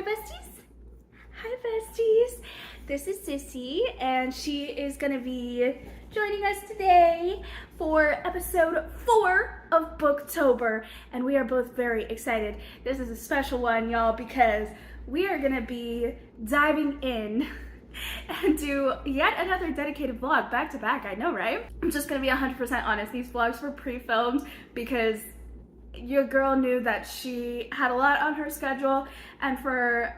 Hi besties! Hi besties! This is Sissy and she is gonna be joining us today for episode 4 of Booktober, and we are both very excited. This is a special one, y'all, because we are gonna be diving in and do yet another dedicated vlog back to back. I know, right? I'm just gonna be 100% honest. These vlogs were pre-filmed because your girl knew that she had a lot on her schedule, and for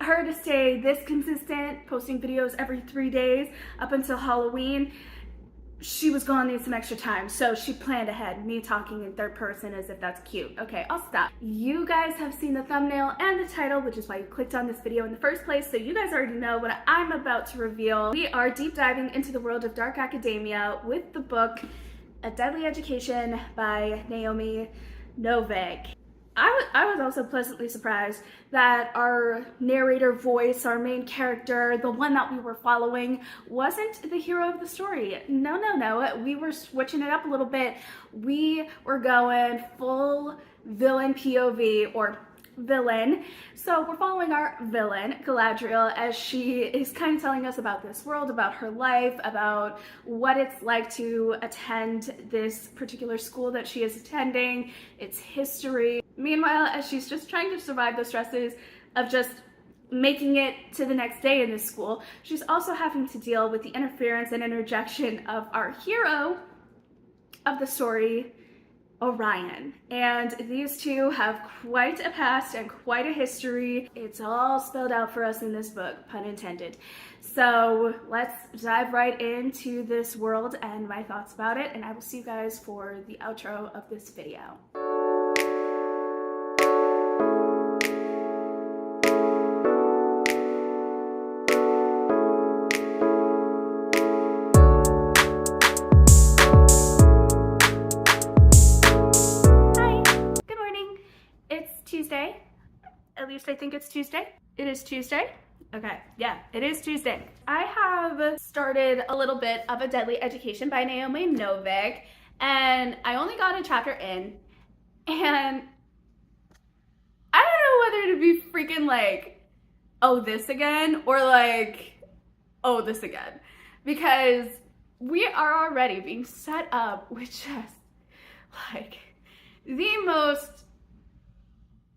her to stay this consistent, posting videos every 3 days up until Halloween, she was gonna need some extra time. So she planned ahead, me talking in third person as if that's cute. Okay, I'll stop. You guys have seen the thumbnail and the title, which is why you clicked on this video in the first place, so you guys already know what I'm about to reveal. We are deep diving into the world of dark academia with the book A Deadly Education by Naomi Novik. I was also pleasantly surprised that our narrator voice, our main character, the one that we were following, wasn't the hero of the story. No, we were switching it up a little bit. We were going full villain POV, or villain. So we're following our villain, Galadriel, as she is kind of telling us about this world, about her life, about what it's like to attend this particular school that she is attending, its history. Meanwhile, as she's just trying to survive the stresses of just making it to the next day in this school, she's also having to deal with the interference and interjection of our hero of the story, Orion. And these two have quite a past and quite a history. It's all spelled out for us in this book, pun intended. So let's dive right into this world and my thoughts about it, and I will see you guys for the outro of this video. Tuesday. At least I think it's Tuesday. It is Tuesday. Okay, yeah, it is Tuesday. I have started a little bit of A Deadly Education by Naomi Novik, and I only got a chapter in, and I don't know whether to be freaking like, oh, this again, or like, oh, this again, because we are already being set up with just like the most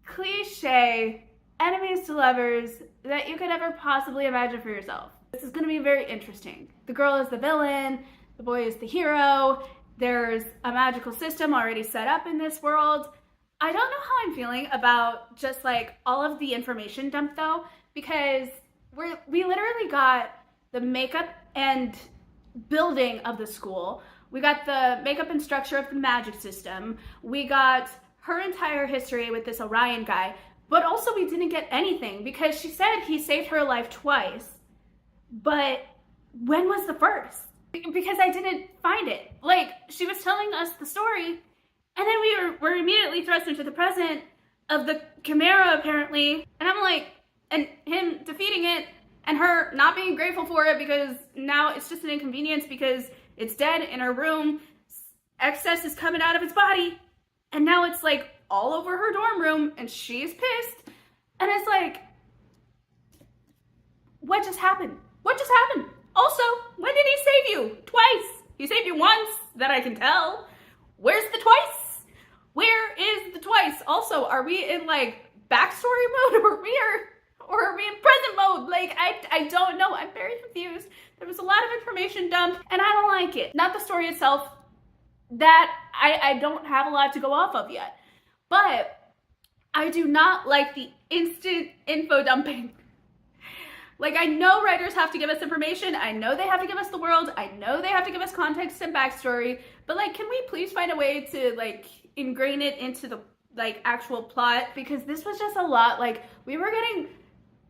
cliche enemies to lovers that you could ever possibly imagine for yourself. This is going to be very interesting. The girl is the villain, the boy is the hero, there's a magical system already set up in this world. I don't know how I'm feeling about just like all of the information dump though, because we literally got the makeup and building of the school, we got the makeup and structure of the magic system, we got her entire history with this Orion guy, but also we didn't get anything because she said he saved her life twice, but when was the first? Because I didn't find it. Like, she was telling us the story, and then we were immediately thrust into the present of the Chimera, apparently, and I'm like, and him defeating it, and her not being grateful for it because now it's just an inconvenience because it's dead in her room, excess is coming out of its body, and now it's like all over her dorm room and she's pissed. And it's like, what just happened? What just happened? Also, when did he save you? Twice. He saved you once, that I can tell. Where's the twice? Where is the twice? Also, are we in like backstory mode or are we in present mode? Like, I don't know. I'm very confused. There was a lot of information dumped and I don't like it. Not the story itself. That I don't have a lot to go off of yet. But I do not like the instant info dumping. Like, I know writers have to give us information. I know they have to give us the world. I know they have to give us context and backstory. But like, can we please find a way to like ingrain it into the like actual plot? Because this was just a lot. Like, we were getting,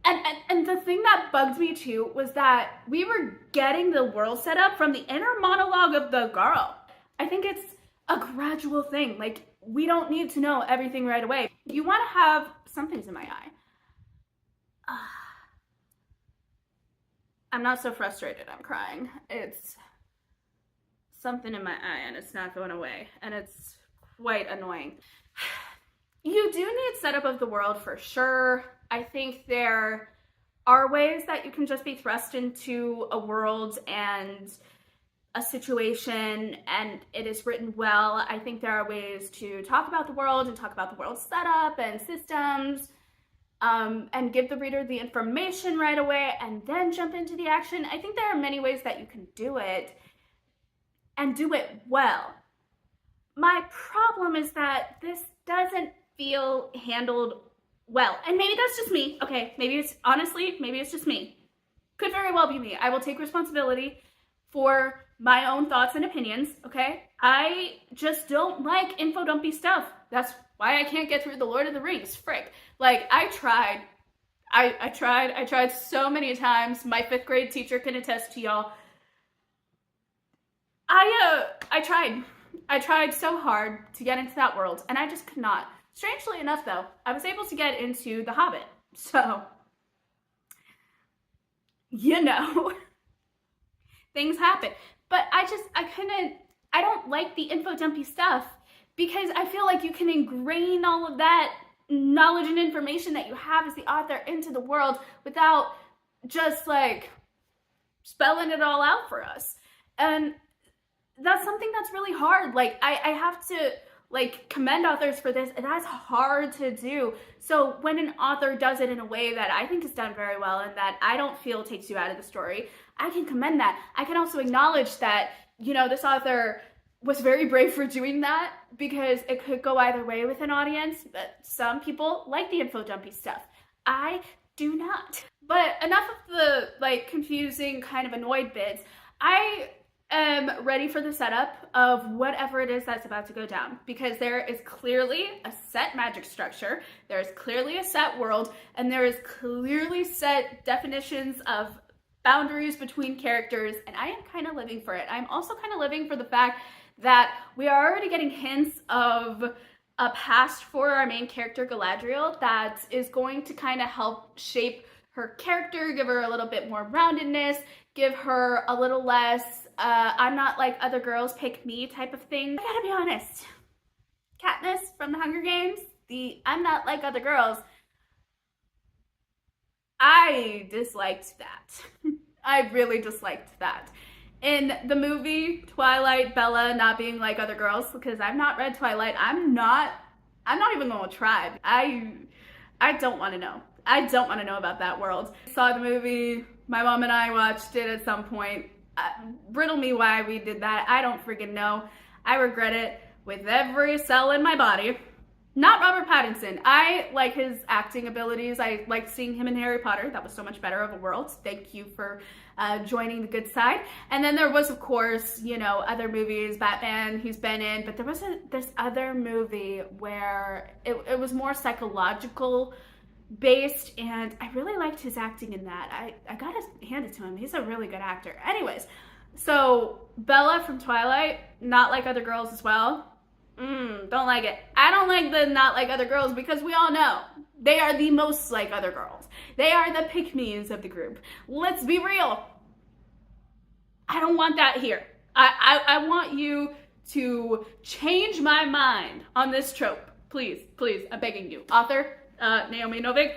and the thing that bugged me too was that we were getting the world set up from the inner monologue of the girl. I think it's a gradual thing. Like, we don't need to know everything right away. You want to have, something's in my eye. I'm not so frustrated, I'm crying. It's something in my eye and it's not going away. And it's quite annoying. You do need setup of the world for sure. I think there are ways that you can just be thrust into a world and a situation and it is written well. I think there are ways to talk about the world and talk about the world's setup and systems, and give the reader the information right away and then jump into the action. I think there are many ways that you can do it and do it well. My problem is that this doesn't feel handled well. And maybe that's just me. Okay, maybe it's just me. Could very well be me. I will take responsibility for my own thoughts and opinions, okay? I just don't like info dumpy stuff. That's why I can't get through the Lord of the Rings, frick. Like, I tried so many times. My 5th grade teacher can attest to y'all. I tried so hard to get into that world, and I just could not. Strangely enough, though, I was able to get into The Hobbit, so, you know, things happen. But I don't like the info dumpy stuff because I feel like you can ingrain all of that knowledge and information that you have as the author into the world without just like spelling it all out for us. And that's something that's really hard. Like, I have to like commend authors for this, and that's hard to do. So when an author does it in a way that I think is done very well and that I don't feel takes you out of the story, I can commend that. I can also acknowledge that, you know, this author was very brave for doing that because it could go either way with an audience. But some people like the info dumpy stuff. I do not. But enough of the like confusing kind of annoyed bits. I am ready for the setup of whatever it is that's about to go down, because there is clearly a set magic structure, there is clearly a set world, and there is clearly set definitions of boundaries between characters, and I am kind of living for it. I'm also kind of living for the fact that we are already getting hints of a past for our main character Galadriel that is going to kind of help shape her character, give her a little bit more roundedness, give her a little less I'm not like other girls, pick me type of thing. I gotta be honest, Katniss from the Hunger Games, the I'm not like other girls, I disliked that. I really disliked that. In the movie Twilight, Bella not being like other girls, because I've not read Twilight, I'm not even gonna try. I don't want to know. I don't want to know about that world. I saw the movie, my mom and I watched it at some point. Riddle me why we did that. I don't freaking know. I regret it with every cell in my body. Not Robert Pattinson. I like his acting abilities. I liked seeing him in Harry Potter. That was so much better of a world. Thank you for joining the good side. And then there was, of course, you know, other movies, Batman he's been in, but there was this other movie where it was more psychological based, and I really liked his acting in that. I gotta hand it to him. He's a really good actor. Anyways, so Bella from Twilight, not like other girls as well. Don't like it. I don't like the not like other girls because we all know they are the most like other girls. They are the pick-me's of the group. Let's be real. I don't want that here. I want you to change my mind on this trope. Please, please, I'm begging you. Author, Naomi Novik,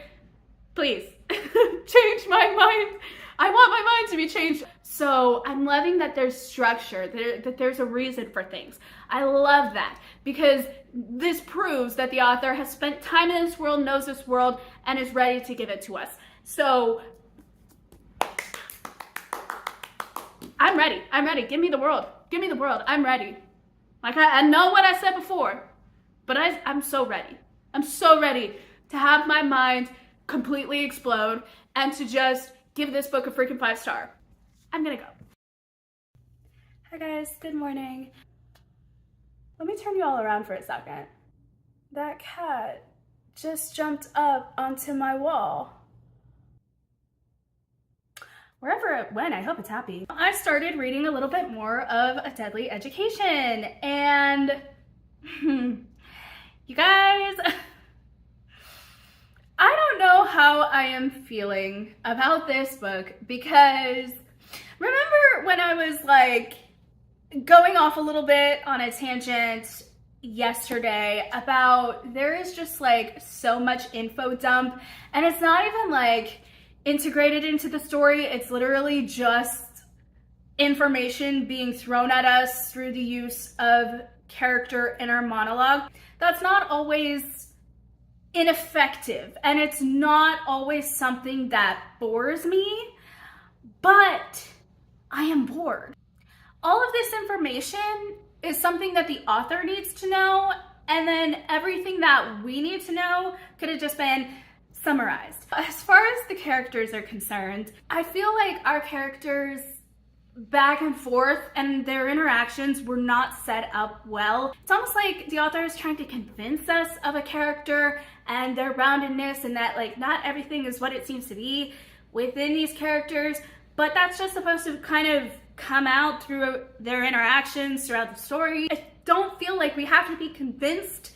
please change my mind. I want my mind to be changed. So I'm loving that there's structure, that there's a reason for things. I love that because this proves that the author has spent time in this world, knows this world, and is ready to give it to us. So I'm ready. I'm ready. Give me the world. Give me the world. I'm ready. Like I know what I said before, but I'm so ready. I'm so ready to have my mind completely explode and to just give this book a freaking 5-star. I'm gonna go. Hi guys, good morning. Let me turn you all around for a second. That cat just jumped up onto my wall. Wherever it went, I hope it's happy. I started reading a little bit more of A Deadly Education, and you guys, I don't know how I am feeling about this book because remember when I was like going off a little bit on a tangent, yesterday about there is just like so much info dump, and it's not even like integrated into the story. It's literally just information being thrown at us through the use of character inner monologue. That's not always ineffective, and it's not always something that bores me, but I am bored. All of this information is something that the author needs to know, and then everything that we need to know could have just been summarized. As far as the characters are concerned, I feel like our characters back and forth and their interactions were not set up well. It's almost like the author is trying to convince us of a character and their roundedness, and that like not everything is what it seems to be within these characters, but that's just supposed to kind of come out through their interactions throughout the story. I don't feel like we have to be convinced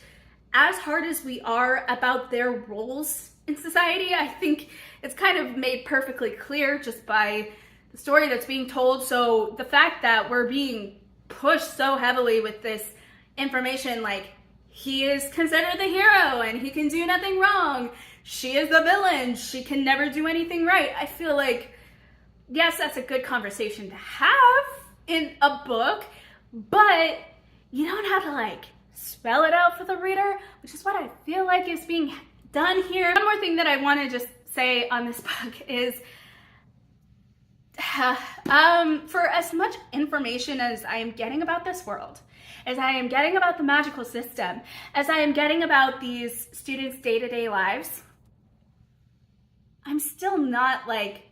as hard as we are about their roles in society. I think it's kind of made perfectly clear just by the story that's being told. So the fact that we're being pushed so heavily with this information, like he is considered the hero and he can do nothing wrong, she is the villain, she can never do anything right. I feel like, yes, that's a good conversation to have in a book, but you don't have to like spell it out for the reader, which is what I feel like is being done here. One more thing that I want to just say on this book is for as much information as I am getting about this world, as I am getting about the magical system, as I am getting about these students' day-to-day lives, I'm still not like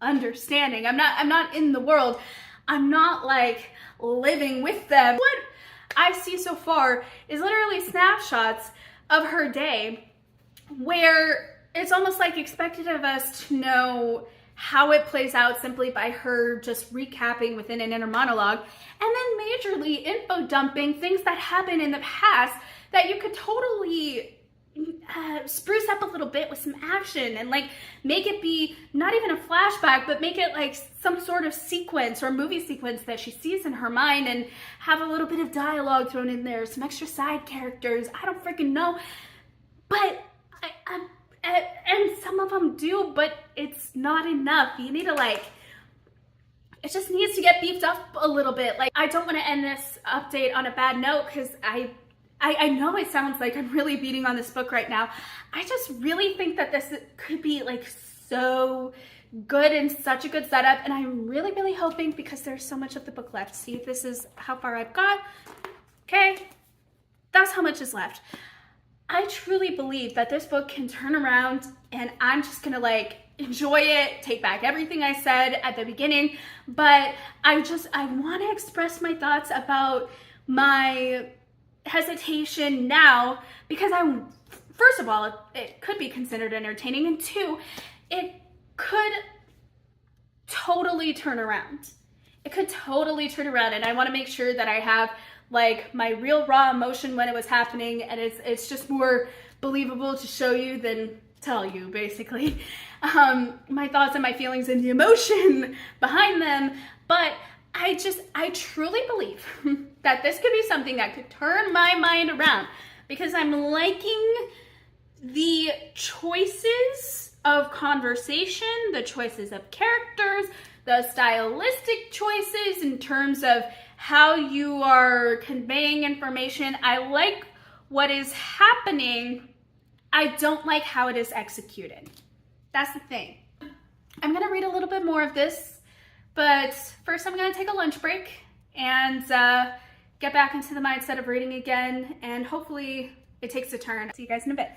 understanding. I'm not in the world. I'm not like living with them. What I see so far is literally snapshots of her day where it's almost like expected of us to know how it plays out simply by her just recapping within an inner monologue, and then majorly info dumping things that happened in the past that you could totally spruce up a little bit with some action and like make it be not even a flashback, but make it like some sort of sequence or movie sequence that she sees in her mind, and have a little bit of dialogue thrown in there, some extra side characters. I don't freaking know, but and some of them do, but it's not enough. You need to like, it just needs to get beefed up a little bit. Like, I don't want to end this update on a bad note, because I know it sounds like I'm really beating on this book right now. I just really think that this could be like so good and such a good setup, and I'm really, really hoping, because there's so much of the book left. See, this is how far I've got. Okay, that's how much is left. I truly believe that this book can turn around, and I'm just gonna like enjoy it, take back everything I said at the beginning, but I want to express my thoughts about my hesitation now, because first of all, it could be considered entertaining, and two, it could totally turn around. It could totally turn around, and I want to make sure that I have like my real raw emotion when it was happening, and it's just more believable to show you than tell you, basically. My thoughts and my feelings and the emotion behind them. But I truly believe that this could be something that could turn my mind around, because I'm liking the choices of conversation, the choices of characters, the stylistic choices in terms of how you are conveying information. I like what is happening. I don't like how it is executed. That's the thing. I'm gonna read a little bit more of this, but first I'm gonna take a lunch break and get back into the mindset of reading again, and hopefully it takes a turn. See you guys in a bit.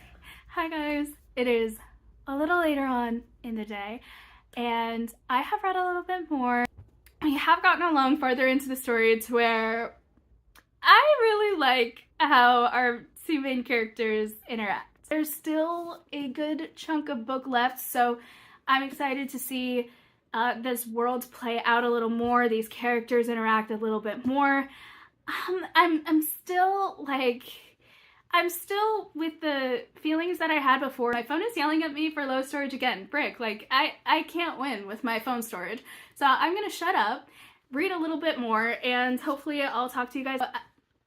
Hi guys, it is a little later on in the day, and I have read a little bit more. I have gotten along farther into the story to where I really like how our two main characters interact. There's still a good chunk of book left, so I'm excited to see this world play out a little more, these characters interact a little bit more. I'm still with the feelings that I had before. My phone is yelling at me for low storage again. Frick, like I can't win with my phone storage. So I'm gonna shut up, read a little bit more, and hopefully I'll talk to you guys.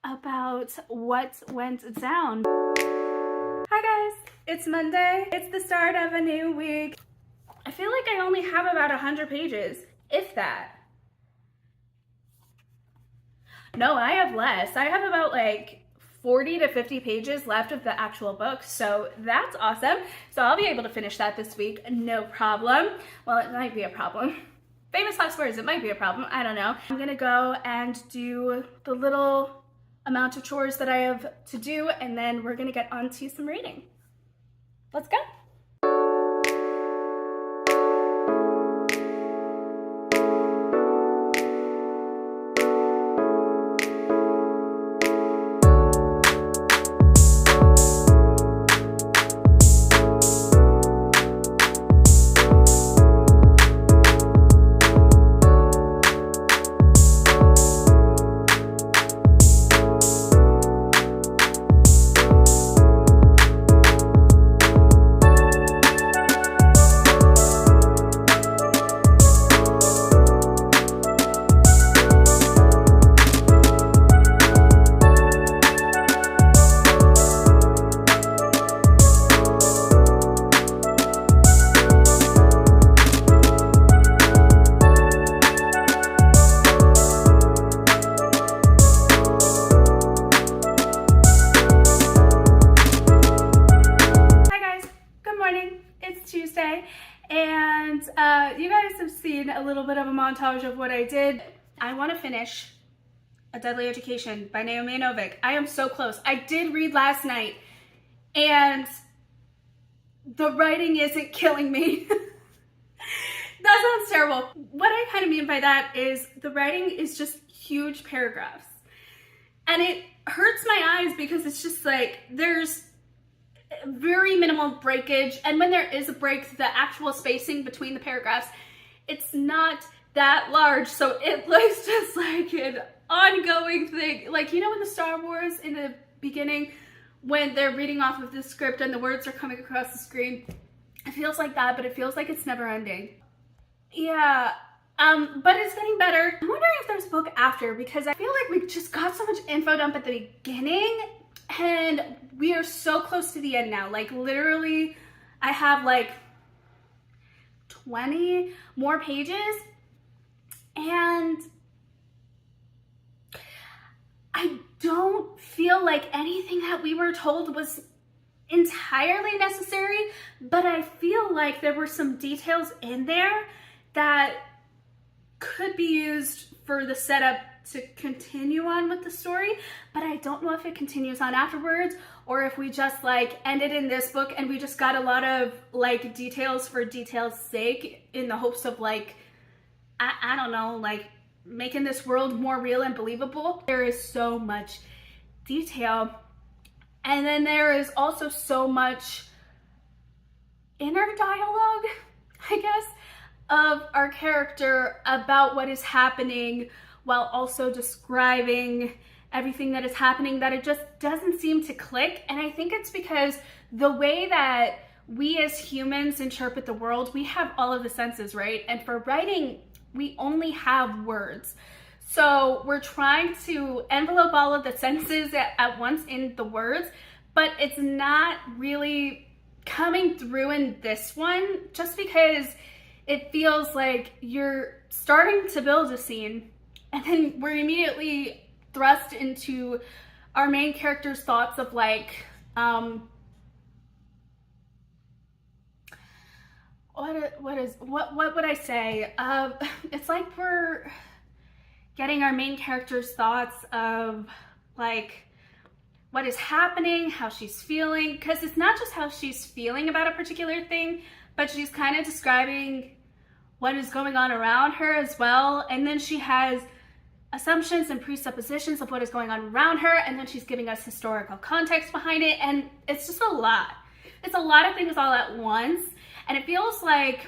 about what went down. Hi guys, it's Monday. It's the start of a new week. I feel like I only have about 100 pages, if that. No, I have less. I have about like 40 to 50 pages left of the actual book, so that's awesome. So I'll be able to finish that this week, no problem. Well, it might be a problem. Famous last words, it might be a problem, I don't know. I'm gonna go and do the little amount of chores that I have to do, and then we're gonna get on to some reading. Let's go. You guys have seen a little bit of a montage of what I did. I want to finish A Deadly Education by Naomi Novik. I am so close. I did read last night, and the writing isn't killing me. That sounds terrible. What I kind of mean by that is the writing is just huge paragraphs. And it hurts my eyes because it's just like there's very minimal breakage, and when there is a break, the actual spacing between the paragraphs, it's not that large, so it looks just like an ongoing thing. Like, you know, in the Star Wars in the beginning when they're reading off of the script and the words are coming across the screen, it feels like that, but it feels like it's never ending. Yeah, but it's getting better. I'm wondering if there's a book after, because I feel like we just got so much info dump at the beginning, and we are so close to the end now. Like, literally, I have like 20 more pages, and I don't feel like anything that we were told was entirely necessary, but I feel like there were some details in there that could be used for the setup to continue on with the story, but I don't know if it continues on afterwards or if we just like ended in this book and we just got a lot of like details for detail's sake in the hopes of like, I don't know, like making this world more real and believable. There is so much detail, and then there is also so much inner dialogue, I guess, of our character about what is happening, while also describing everything that is happening, that it just doesn't seem to click. And I think it's because the way that we as humans interpret the world, we have all of the senses, right? And for writing, we only have words. So we're trying to envelope all of the senses at once in the words, but it's not really coming through in this one, just because it feels like you're starting to build a scene, and then we're immediately thrust into our main character's thoughts of like, what would I say? It's like we're getting our main character's thoughts of like what is happening, how she's feeling, because it's not just how she's feeling about a particular thing, but she's kind of describing what is going on around her as well. And then she has assumptions and presuppositions of what is going on around her, and then she's giving us historical context behind it, and it's just a lot. It's a lot of things all at once, and it feels like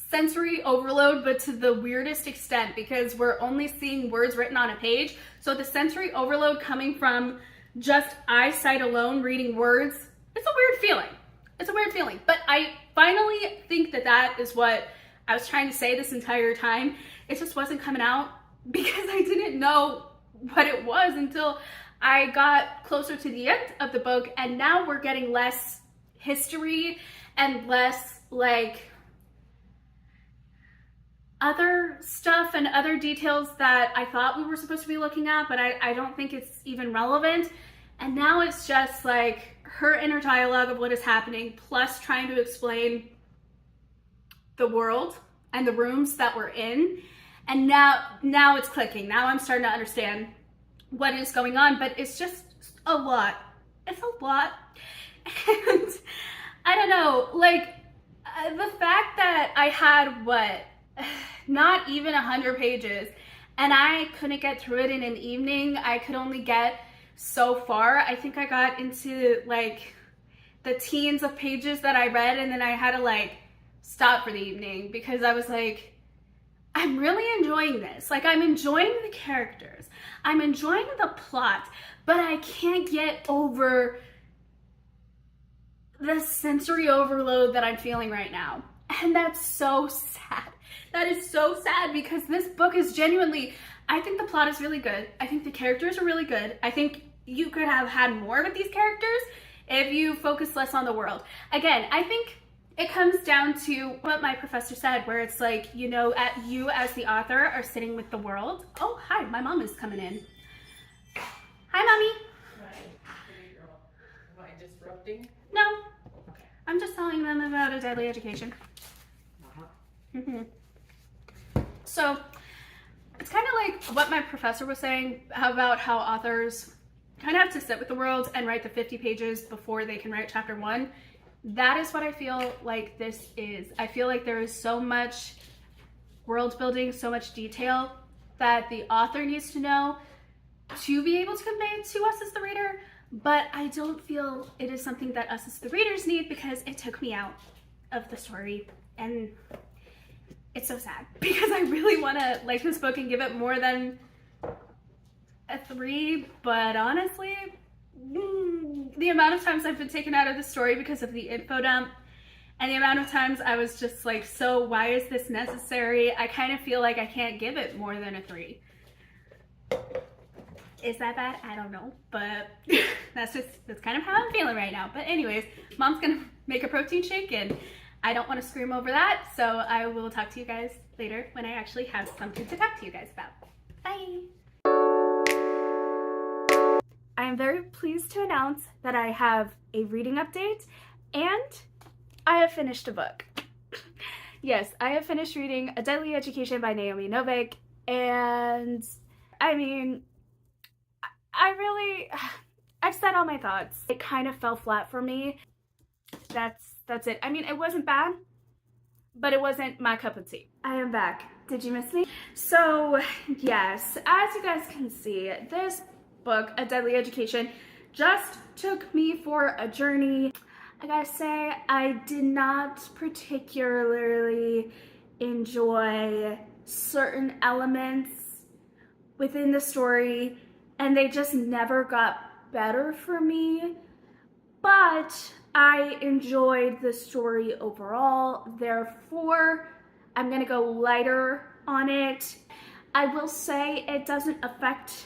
sensory overload, but to the weirdest extent, because we're only seeing words written on a page. So the sensory overload coming from just eyesight alone reading words, it's a weird feeling. It's a weird feeling, but I finally think that that is what I was trying to say this entire time. It just wasn't coming out because I didn't know what it was until I got closer to the end of the book, and now we're getting less history and less like other stuff and other details that I thought we were supposed to be looking at, but I don't think it's even relevant. And now it's just like her inner dialogue of what is happening, plus trying to explain the world and the rooms that we're in. And now it's clicking. Now I'm starting to understand what is going on, but it's just a lot. It's a lot. And I don't know, like the fact that I had not even 100 pages and I couldn't get through it in an evening. I could only get so far. I think I got into like the teens of pages that I read, and then I had to like stop for the evening because I was like, I'm really enjoying this. Like, I'm enjoying the characters, I'm enjoying the plot, but I can't get over the sensory overload that I'm feeling right now. And that's so sad. That is so sad because this book is genuinely, I think the plot is really good. I think the characters are really good. I think you could have had more with these characters if you focus less on the world. Again, I think it comes down to what my professor said, where it's like, you know, you as the author are sitting with the world. Oh, hi, my mom is coming in. Hi, Mommy. Am I disrupting? No, Okay. I'm just telling them about a deadly education. So it's kind of like what my professor was saying about how authors kind of have to sit with the world and write the 50 pages before they can write chapter 1. That is what I feel like this is. I feel like there is so much world building, so much detail that the author needs to know to be able to convey to us as the reader, but I don't feel it is something that us as the readers need because it took me out of the story, and it's so sad because I really want to like this book and give it more than a 3, but honestly, the amount of times I've been taken out of the story because of the info dump and the amount of times I was just like, so why is this necessary? I kind of feel like I can't give it more than a 3. Is that bad? I don't know, but that's kind of how I'm feeling right now. But anyways, Mom's gonna make a protein shake and I don't want to scream over that, so I will talk to you guys later when I actually have something to talk to you guys about. Bye! I am very pleased to announce that I have a reading update and I have finished a book. Yes, I have finished reading A Deadly Education by Naomi Novik, and I mean, I've said all my thoughts. It kind of fell flat for me. That's it. I mean, it wasn't bad, but it wasn't my cup of tea. I am back. Did you miss me? So, yes, as you guys can see, this book, A Deadly Education, just took me for a journey. I gotta say, I did not particularly enjoy certain elements within the story, and they just never got better for me, but I enjoyed the story overall. Therefore, I'm gonna go lighter on it. I will say it doesn't affect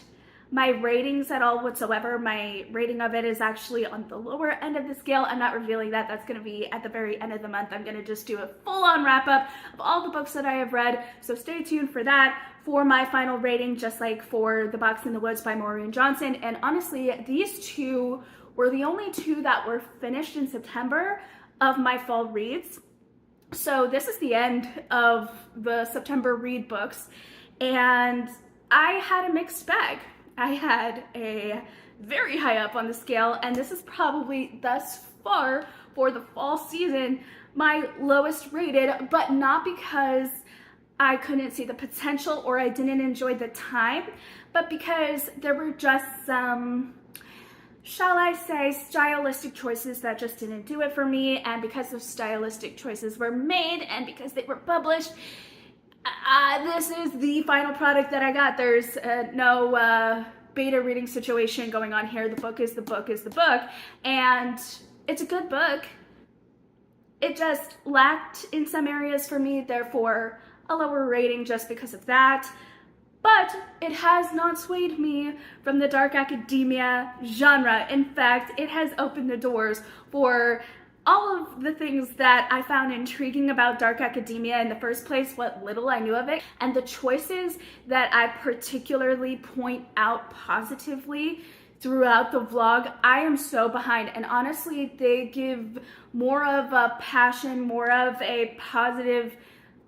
my ratings at all whatsoever. My rating of it is actually on the lower end of the scale. I'm not revealing that. That's going to be at the very end of the month. I'm going to just do a full-on wrap-up of all the books that I have read, so stay tuned for that, for my final rating, just like for The Box in the Woods by Maureen Johnson. And honestly, these two were the only 2 that were finished in September of my fall reads. So this is the end of the September read books, and I had a mixed bag. I had a very high up on the scale, and this is probably thus far for the fall season my lowest rated, but not because I couldn't see the potential or I didn't enjoy the time, but because there were just some, shall I say, stylistic choices that just didn't do it for me. And because those stylistic choices were made and because they were published, this is the final product that I got. There's no beta reading situation going on here. The book is the book is the book, and it's a good book. It just lacked in some areas for me, therefore a lower rating just because of that. but it has not swayed me from the dark academia genre. In fact, it has opened the doors for all of the things that I found intriguing about dark academia in the first place, what little I knew of it, and the choices that I particularly point out positively throughout the vlog, I am so behind. And honestly, they give more of a passion, more of a positive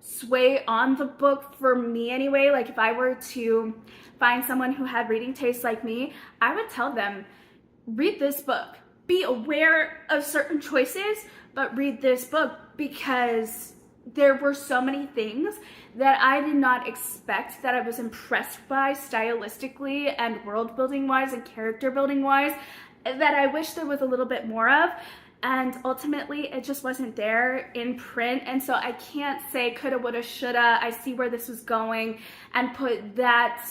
sway on the book for me anyway. Like if I were to find someone who had reading tastes like me, I would tell them, read this book. Be aware of certain choices, but read this book, because there were so many things that I did not expect that I was impressed by stylistically and world building wise and character building wise that I wish there was a little bit more of. And ultimately it just wasn't there in print, and so I can't say coulda, woulda, shoulda. I see where this was going and put that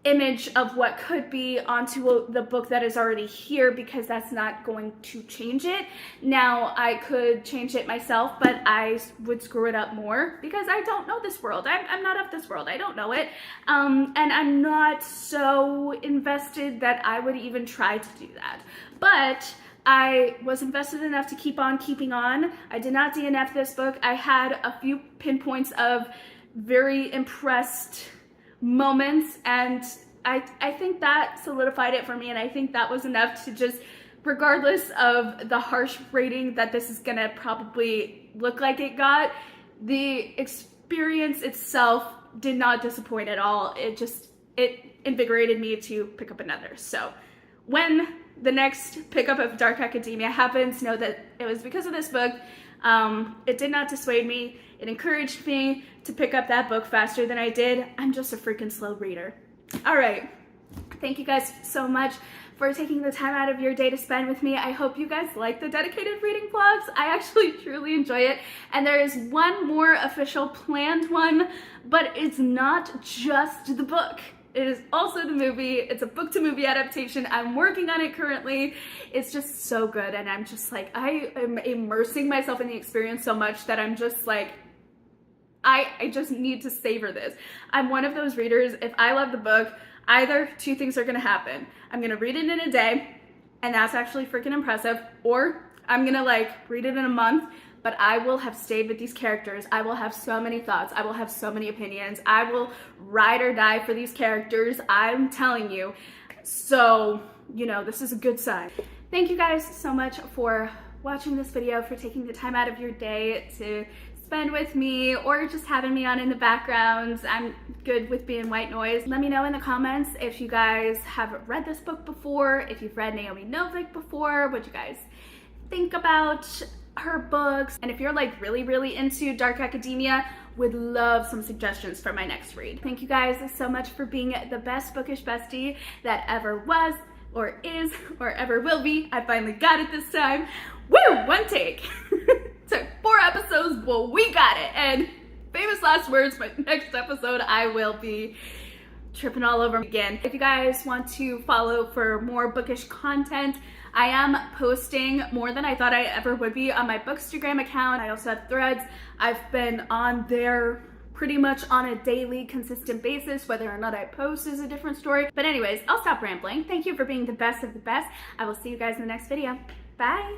image of what could be onto the book that is already here, because that's not going to change it. Now I could change it myself, but I would screw it up more because I don't know this world. I'm not of this world. I don't know it, and I'm not so invested that I would even try to do that. But I was invested enough to keep on keeping on. I did not DNF this book. I had a few pinpoints of very impressed moments, and I think that solidified it for me, and I think that was enough to just, regardless of the harsh rating that this is gonna probably look like it got, the experience itself did not disappoint at all. It invigorated me to pick up another. So when the next pickup of Dark Academia happens, know that it was because of this book. It did not dissuade me. It encouraged me to pick up that book faster than I did. I'm just a freaking slow reader. All right. Thank you guys so much for taking the time out of your day to spend with me. I hope you guys like the dedicated reading vlogs. I actually truly enjoy it. And there is one more official planned one, but it's not just the book. It is also the movie. It's a book to movie adaptation. I'm working on it currently. It's just so good, and I'm just like, I am immersing myself in the experience so much that I'm just like, I just need to savor this. I'm one of those readers, if I love the book, either two things are gonna happen. I'm gonna read it in a day, and that's actually freaking impressive, or I'm gonna like read it in a month, but I will have stayed with these characters. I will have so many thoughts. I will have so many opinions. I will ride or die for these characters. I'm telling you. So, you know, this is a good sign. Thank you guys so much for watching this video, for taking the time out of your day to spend with me, or just having me on in the background. I'm good with being white noise. Let me know in the comments if you guys have read this book before, if you've read Naomi Novik before, what you guys think about her books, and if you're like really into Dark Academia, would love some suggestions for my next read. Thank you guys so much for being the best bookish bestie that ever was, or is, or ever will be. I finally got it this time. Woo! One take. Took 4 episodes, but we got it. And famous last words, my next episode I will be tripping all over again. If you guys want to follow for more bookish content, I am posting more than I thought I ever would be on my Bookstagram account. I also have Threads. I've been on there pretty much on a daily, consistent basis. Whether or not I post is a different story. But anyways, I'll stop rambling. Thank you for being the best of the best. I will see you guys in the next video. Bye.